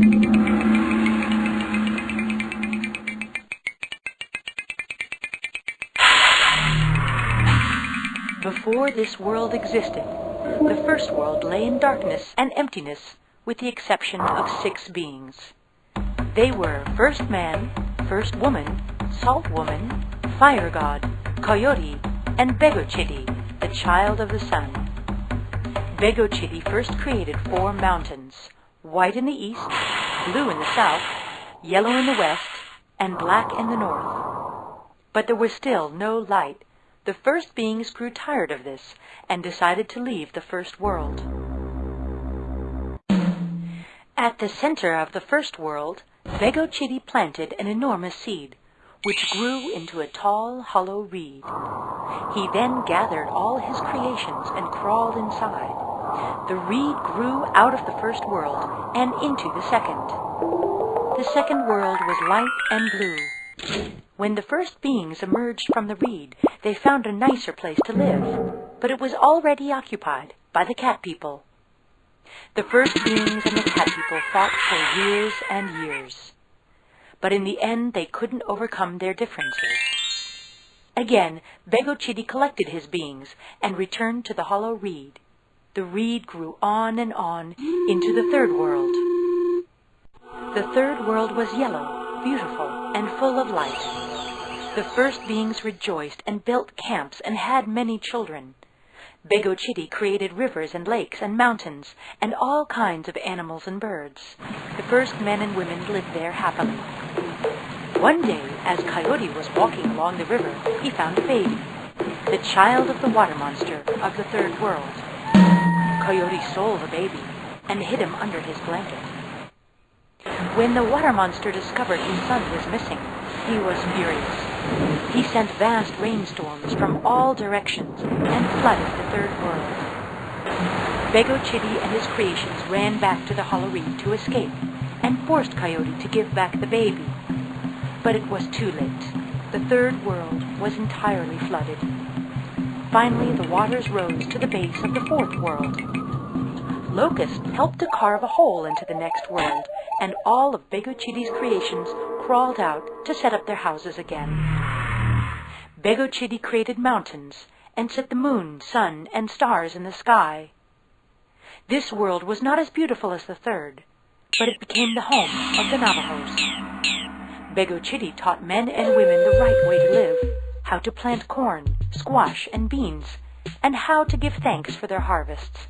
Before this world existed, the first world lay in darkness and emptiness with the exception of 6 beings. They were First Man, First Woman, Salt Woman, Fire God, Coyote, and Begochitty, the child of the sun. Begochitty first created 4 mountains, white in the east, blue in the south, yellow in the west, and black in the north. But there was still no light. The first beings grew tired of this and decided to leave the first world. At the center of the first world, Begochitty planted an enormous seed, which grew into a tall, hollow reed. He then gathered all his creations and crawled inside. The reed grew out of the first world and into the second. The second world was light and blue. When the first beings emerged from the reed, they found a nicer place to live, but it was already occupied by the cat people. The first beings and the cat people fought for years and years, but in the end they couldn't overcome their differences. Again, Begochitty collected his beings and returned to the hollow reed. The reed grew on and on into the third world. The third world was yellow, beautiful, and full of light. The first beings rejoiced and built camps and had many children. Begochitty created rivers and lakes and mountains and all kinds of animals and birds. The first men and women lived there happily. One day, as Coyote was walking along the river, he found a baby, the child of the water monster of the third world. Coyote stole the baby and hid him under his blanket. When the water monster discovered his son was missing, he was furious. He sent vast rainstorms from all directions and flooded the third world. Begochitty and his creations ran back to the hollow reed to escape and forced Coyote to give back the baby. But it was too late. The third world was entirely flooded. Finally, the waters rose to the base of the fourth world. Locust helped to carve a hole into the next world, and all of Begochitty's creations crawled out to set up their houses again. Begochitty created mountains and set the moon, sun, and stars in the sky. This world was not as beautiful as the third, but it became the home of the Navajos. Begochitty taught men and women the right way to live, how to plant corn, squash, and beans, and how to give thanks for their harvests.